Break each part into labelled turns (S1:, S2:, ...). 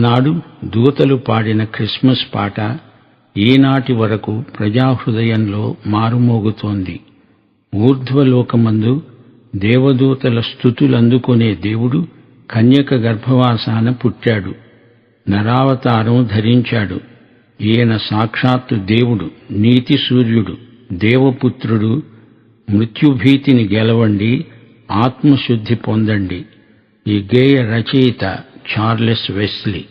S1: ఆనాడు దూతలు పాడిన క్రిస్మస్ పాట ఈనాటి వరకు ప్రజాహృదయంలో మారుమోగుతోంది. ఊర్ధ్వలోకమందు దేవదూతల స్తుతులందుకునే దేవుడు కన్యక గర్భవాసాన పుట్టాడు, నరావతారం ధరించాడు. ఈయన సాక్షాత్తు దేవుడు, నీతి సూర్యుడు, దేవపుత్రుడు. మృత్యుభీతిని గెలవండి, ఆత్మశుద్ధి పొందండి. ఈ గేయ రచయిత చార్లెస్ వెస్లీ.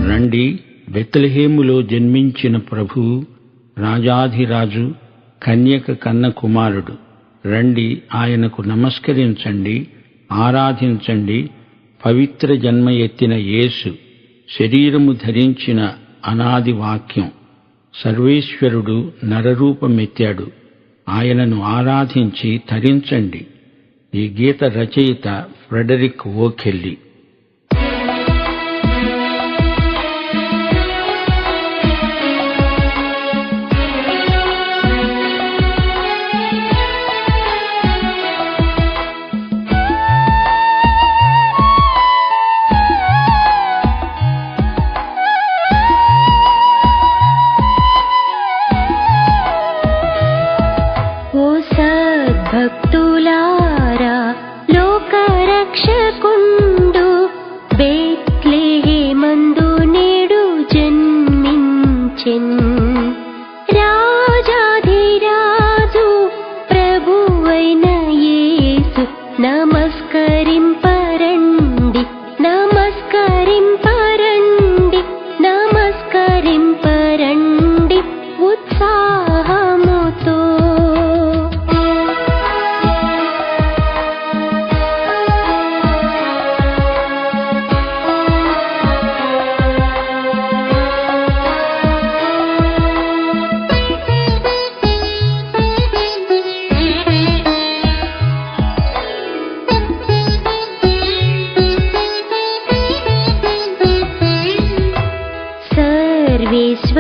S1: రండి, బెత్లెహేములో జన్మించిన ప్రభువు, రాజాధిరాజు, కన్యక కన్న కుమారుడు. రండి, ఆయనకు నమస్కరించండి, ఆరాధించండి. పవిత్ర జన్మ ఎత్తిన యేసు, శరీరము ధరించిన అనాది వాక్యం, సర్వేశ్వరుడు నరరూపమెత్తాడు. ఆయనను ఆరాధించి తరించండి. ఈ గీత రచయిత ఫ్రెడరిక్ ఓకెల్లీ.
S2: భక్తులారా, లోకరక్షకుండు బెత్లెహేమందు నేడు జన్మించెన్. రాజాధిరాజు ప్రభువైన యేసు, నమస్కరింపరండి, నమస్కరింపరండి, నమస్కరింపరండి.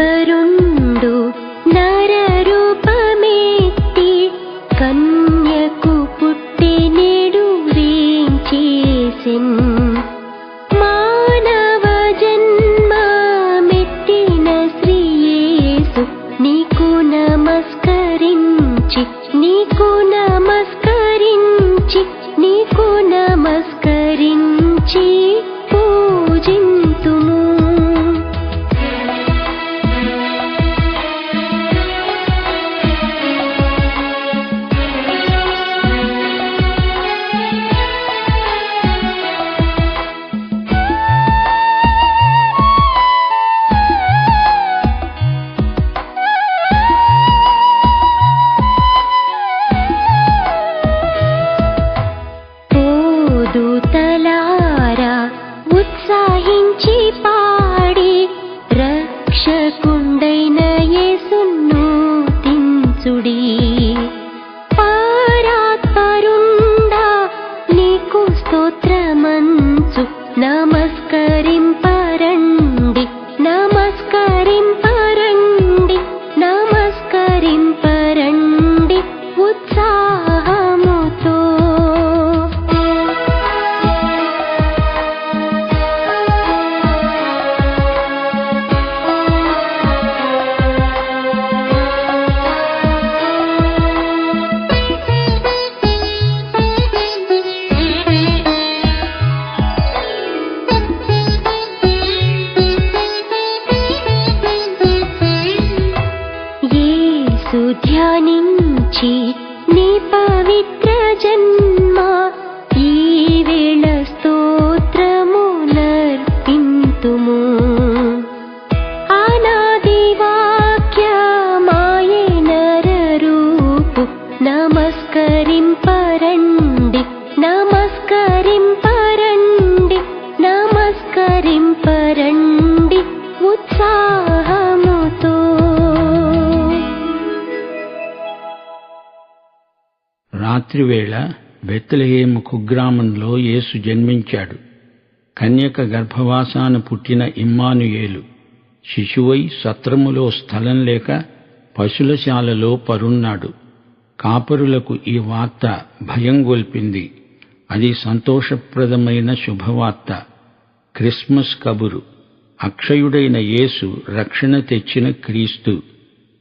S2: నరుండు నరరూపమెత్తి కన్యకు పుట్టెనేడు వేంచేసెన్ మానవ జన్మమెత్తిన శ్రీయేసు నీకు నమస్కరించి నీకు నమస్కరించి నీకు నమస్కరించి పూజింతుము. దూతలారా ఉత్సాహించి పాడి రక్షకుండైన యేసును తించుడి. పరాత్పరుండా నీకు స్తోత్రమంచు నమస్కరింపరండి నమస్కరింపరండి నమస్కరింపరండి ఉత్సాహముతో. యేసు ధ్యానించి నీ పవిత్ర జన్మ ఈ వేళ స్తోత్రము నర్పింతుము. అనాది వాక్యమాయే నరరూపు నమస్కరింపరండి నమస్కరింపరండి నమస్కరింపరండి ఉత్సాహముతో.
S1: రాత్రివేళ బెత్లెహేము కుగ్రామంలో యేసు జన్మించాడు. కన్యక గర్భవాసాన పుట్టిన ఇమ్మానుయేలు శిశువై సత్రములో స్థలం లేక పశులశాలలో పరున్నాడు. కాపరులకు ఈ వార్త భయం గొల్పింది. అది సంతోషప్రదమైన శుభవార్త, క్రిస్మస్ కబురు. అక్షయుడైన యేసు రక్షణ తెచ్చిన క్రీస్తు.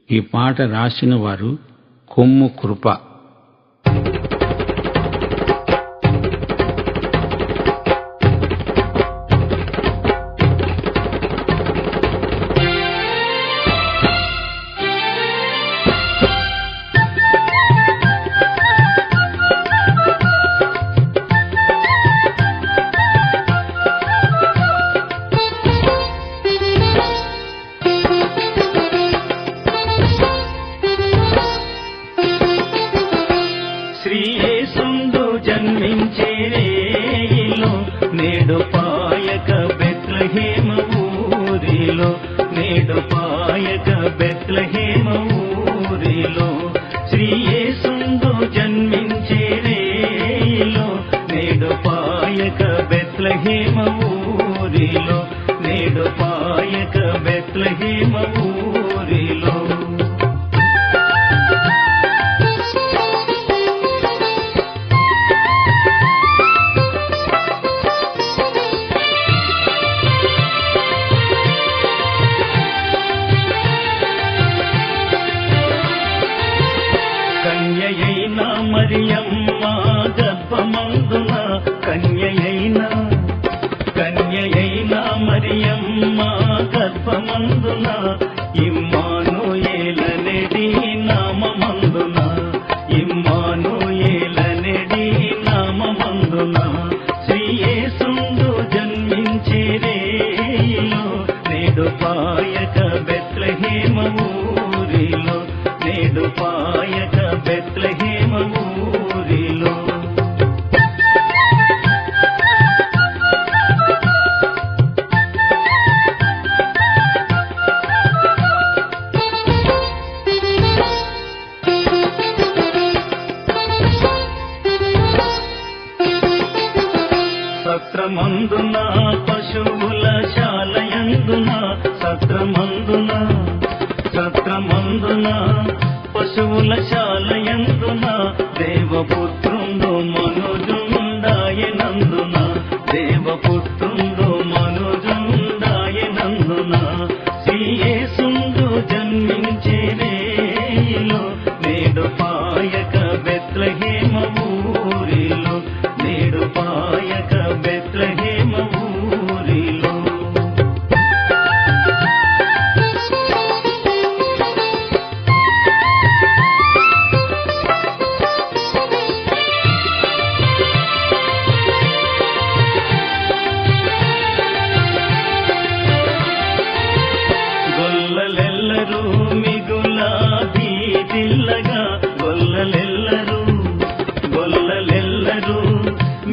S1: ఈ పాట రాసిన వారు కొమ్ము కృప.
S3: శ్రీయేసుందు జన్మించేరేలో నేడు పాయక బెత్లెహేమ ఊరిలో నేడు పాయక బెత్లెహేమ ఊరిలో శ్రీయేసుందు జన్మించేరేలో నేడు పాయక బెత్లెహేమ ఊరిలో నేడు పాయక బెత్లెహేమ ఊరిలో. కన్యయైన మరియమ్మ గర్భమందున కన్యయైన మరియమ్మ గర్భమందున ఇమ్మానుయేలనెడి నామమందున ఇమ్మానుయేలనెడి నామమందున శ్రీయేసుందు జన్మించేరేలో నేడు పాయక బెత్లెహేమ ఊరిలో నేడు పాయక బెత్లెహేమ ఊరిలో. సత్రమందున పశువుల శాలయందున సత్రమందున నందున పశువుల శాలయందున దేవపుత్రుండు మనుజుండాయనందున దేవపుత్రుండు మనుజుండాయనందున శ్రీయేసుండు జన్మించే రేయిలో నేడు పాయక బెత్లెహేమ ఊరిలో నేడు పాయక బెత్లెహేమ ఊరిలో గొల్లలెల్లరూ మిగుల భీతిల్లగా గొల్లలెల్లరూ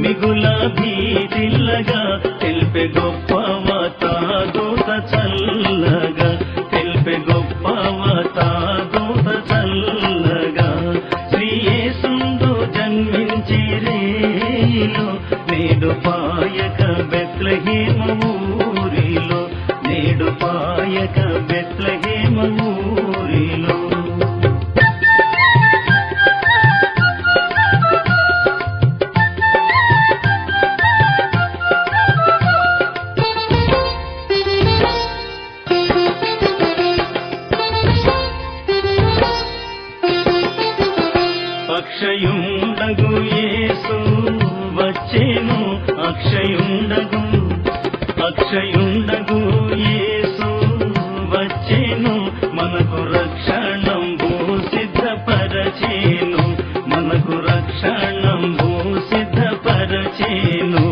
S3: మిగుల భీతిల్లగా తెలిపే గొప్పవతాదూత చల్లగా తెలిపే గొప్పవతాదూత చల్లగా శ్రీయేసుండు జన్మించే రేయిలో నేడు పాయక బెత్లెహేమ ఊరిలో నేడు పాయక బెత్లెహేమ ఊరిలో అక్షయుండగు యేసు వచ్చేను అక్షయుండగు యేసు వచ్చేను మనకు రక్షణంబు సిద్ధపరచేను మనకు రక్షణంబు సిద్ధపరచేను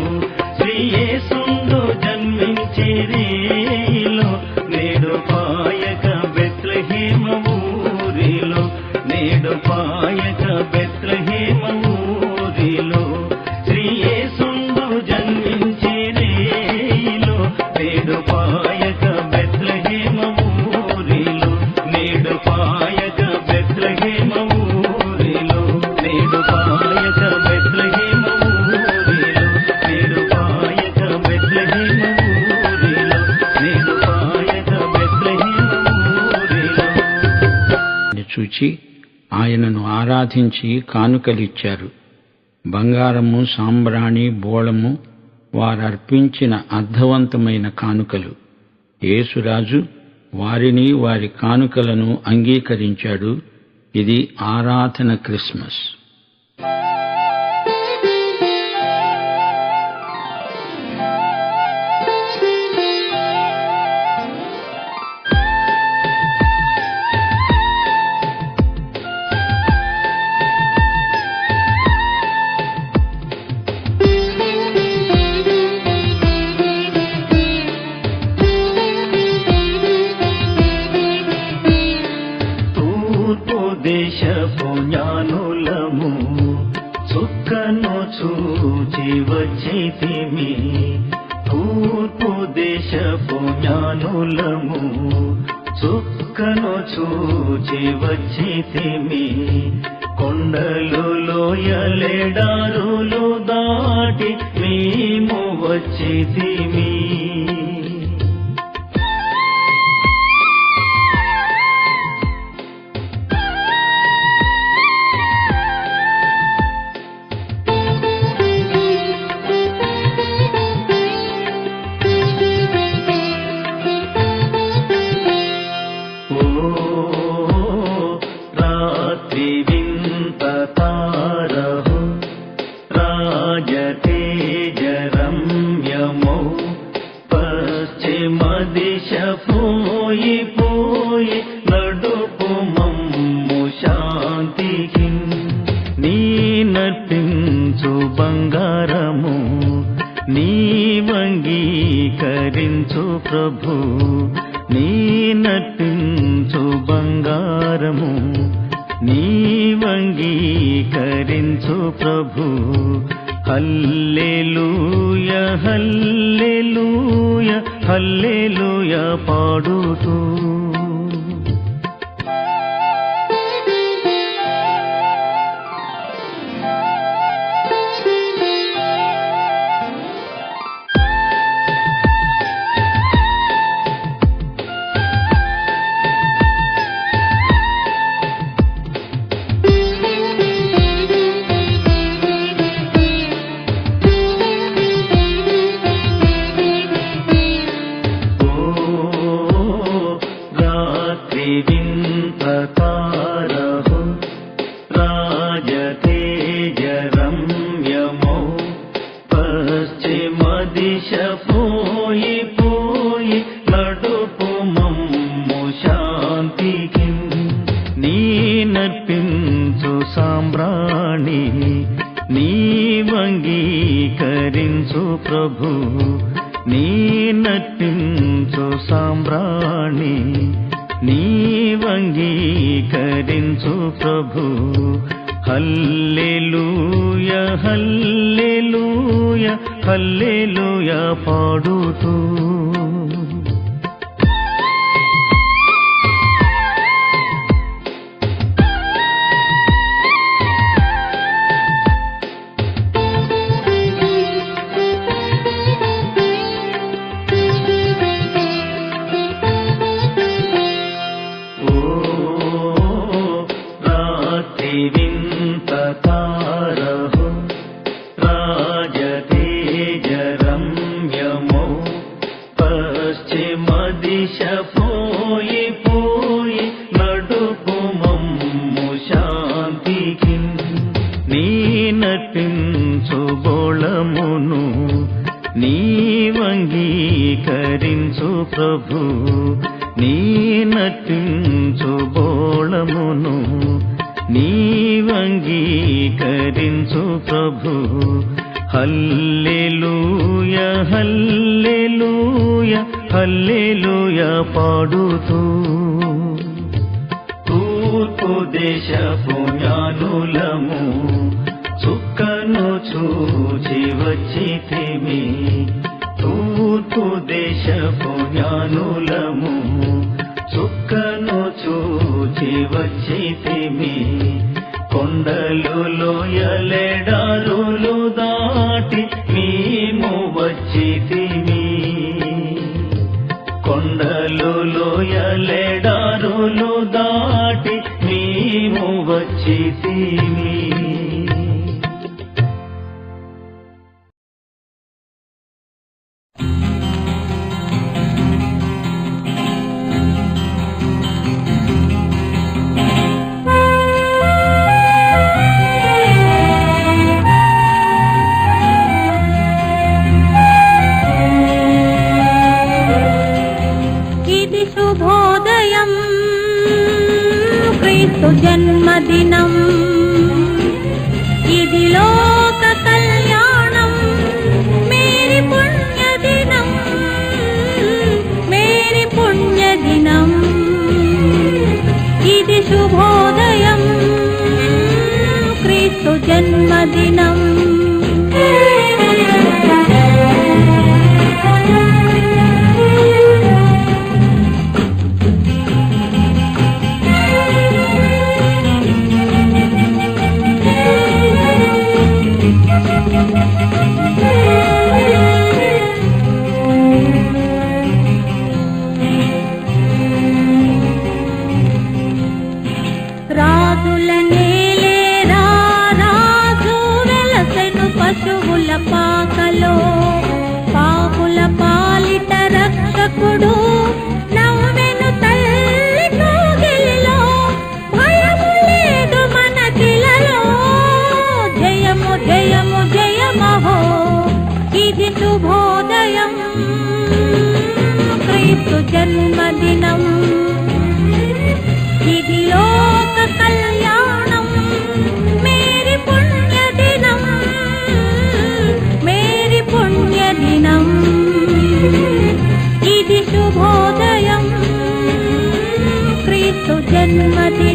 S3: శ్రీయేసుండు జన్మించే రేయిలో నేడు పాయక బెత్లెహేమ ఊరిలో నేడు పాయక బెత్లెహేమ ఊరిలో శ్రీయేసుండు జన్మించే రేయిలో నేడు పాయక బెత్లెహేమ ఊరిలో నేడు పాయక బెత్లెహేమ ఊరిలో నేడు పాయక బెత్లెహేమ ఊరిలో నేడు పాయక బెత్లెహేమ ఊరిలో నేడు పాయక బెత్లెహేమ ఊరిలో
S1: చూచి ఆయనను ఆరాధించి కానుకలిచ్చారు. బంగారము, సాంబ్రాణి, బోళము వారర్పించిన అర్థవంతమైన కానుకలు. యేసురాజు వారిని వారి కానుకలను అంగీకరించాడు. ఇది ఆరాధన క్రిస్మస్.
S3: దేశపు జ్ఞానులము చుక్కను చూచి వచ్చితిమి తూర్పు దేశపు జ్ఞానులము చుక్కను చూచి వచ్చితిమి కొండలు లోయలెడారులు దాటి మేము వచ్చితిమి బంగారము నీవంగీకరించు ప్రభు నీ నటించు బంగారము నీవంగీకరించు ప్రభు హల్లెలూయా హల్లెలూయా హల్లెలూయా పాడుతూ తారహు రాజతేజరమ్యమౌ పశ్చిమ దిశ పోయి పోయి నడుపు మమ్ము శాంతికి నీ నర్పించు సాంబ్రాణి నీవంగీకరించు ప్రభు నీ నర్పించు సాంబ్రాణి నీవంగీకరించు ప్రభు హల్లెలూయా హల్లెలూయా హల్లెలూయా పాడుతూ వింత తారహు రాజతేజరమ్యమౌ పశ్చిమ దిశ పోయి పోయి నడుపు మమ్ము శాంతికి నీ నర్పించు బోళమును నీవంగీకరించు ప్రభు నీ నర్పించు బోళమును నీవంగీకరించు ప్రభు హల్లెలూయా హల్లెలూయా హల్లెలూయా పాడుతూ తూర్పు దేశపు జ్ఞానులము చుక్కను చూచి వచ్చితిమి తూర్పు దేశపు జ్ఞానులము చుక్కను చూచి వచ్చితిమి కొండలు లోయలెడారులు దాటి మేము వచ్చితిమి కొండలు లోయలెడారులు దాటి మేము వచ్చితిమి
S2: జన్మదినం ఇది లోక కళ్యాణం మేరీ పుణ్యదినం మేరీ పుణ్యదినం ఇది శుభోదయం క్రీస్తు జన్మదినం రాజుల నేలేరా రాజు వెలసెను పశువుల పాకలో పాపుల పాలిట రక్షకుడు నవ్వెను తల్లి కోగిలిలో భయము లేదు మనకిలలో జయము జయము జయమహో ఇది శుభోదయం క్రీస్తు జన్మదినం ఇది లోక కళ్యాణం మేరీ పుణ్యదినం మేరీ పుణ్యదినం ఇది శుభోదయం క్రీస్తు జన్మదినం